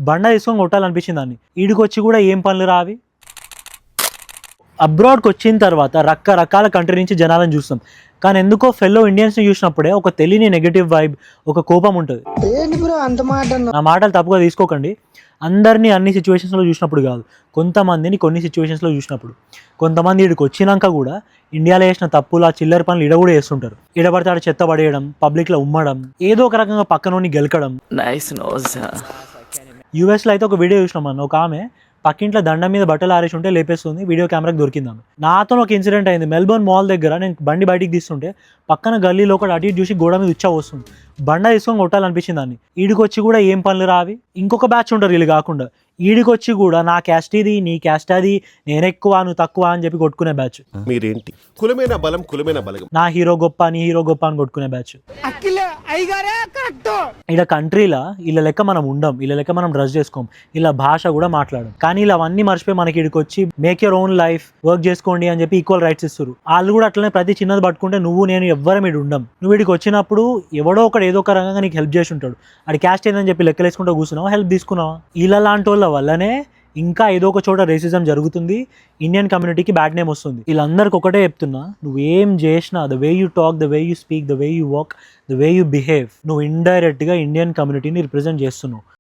బండ తీసుకొని కొట్టాలనిపించింది దాన్ని. ఈడికి వచ్చి కూడా ఏం పనులు రావి. అబ్రాడ్కి వచ్చిన తర్వాత రకరకాల కంట్రీ నుంచి జనాలను చూస్తాం, కానీ ఎందుకో ఫెల్లో ఇండియన్స్ని చూసినప్పుడే ఒక తెలియని నెగటివ్ వైబ్, ఒక కోపం ఉంటుంది. నా మాటలు తప్పుగా తీసుకోకండి. అందరినీ అన్ని సిచ్యువేషన్స్లో చూసినప్పుడు కాదు, కొంతమందిని కొన్ని సిచ్యువేషన్స్లో చూసినప్పుడు. కొంతమంది ఇక్కడికి వచ్చినాక కూడా ఇండియాలో చేసిన తప్పులు, ఆ చిల్లర పనులు ఇడ కూడా చేస్తుంటారు. ఇడబడితే ఆడ చెత్త పడేయడం, పబ్లిక్లో ఉమ్మడం, ఏదో ఒక రకంగా పక్కనోని గెలకడం. యూఎస్లో అయితే ఒక వీడియో చూసినాం అన్న, ఒక ఆమె పక్కింట్లో దండం మీద బట్టలు ఆరేసి ఉంటే లేపేస్తుంది, వీడియో కెమెరాకి దొరికిందాము. నాతో ఒక ఇన్సిడెంట్ అయింది. మెల్బోర్న్ మాల్ దగ్గర నేను బండి బయటికి తీస్తుంటే పక్కన గల్లీలో ఒకటి అటు ఇటు చూసి గోడ మీద ఉచ్చా వస్తుంది. బండ తీసుకొని కొట్టాలనిపించింది దాన్ని. ఈడికి వచ్చి కూడా ఏం పనులు రావి. ఇంకొక బ్యాచ్ ఉంటారు వీళ్ళు కాకుండా, ఈడికి వచ్చి కూడా నా క్యాస్ట్ ఇది, నీ క్యాస్ట్ అది, నేను ఎక్కువ నువ్వు తక్కువ అని చెప్పి కొట్టుకునే బ్యాచ్. మీరేంటి కులమైన బలం కులమైన బలగం, నా హీరో గొప్ప, నీ హీరో గొప్ప అని కొట్టుకునే బ్యాచ్. ఇలా కంట్రీలా ఇలా లెక్క మనం ఉండం, ఇలా లెక్క మనం డ్రెస్ చేసుకోం, ఇలా భాష కూడా మాట్లాడం. కానీ ఇలా అవన్నీ మర్చిపోయి మనకి ఇక్కడికి వచ్చి make your own life, work చేసుకోండి అని చెప్పి ఈక్వల్ రైట్స్ ఇస్తారు. వాళ్ళు కూడా అట్లనే ప్రతి చిన్నది పట్టుకుంటే నువ్వు నేను ఎవ్వరం ఇటు ఉండం. నువ్వు వీడికి వచ్చినప్పుడు ఎవడో ఒకడు ఏదో ఒక రకంగా నీకు హెల్ప్ చేసి ఉంటాడు. అది క్యాస్ట్ ఏందని చెప్పి లెక్కలేసుకుంటూ కూర్చున్నావా, హెల్ప్ తీసుకున్నావా? ఇలా లాంటి వాళ్ళ వల్లనే ఇంకా ఏదో ఒక చోట రేసిజం జరుగుతుంది, ఇండియన్ కమ్యూనిటీకి బ్యాడ్ నేమ్ వస్తుంది. వీళ్ళందరికీ ఒకటే చెప్తున్నా, నువ్వేం చేసినా, the way you talk, the way you speak, the way you walk, the way you behave, నువ్వు ఇండైరెక్ట్గా ఇండియన్ కమ్యూనిటీని రిప్రజెంట్ చేస్తున్నావు.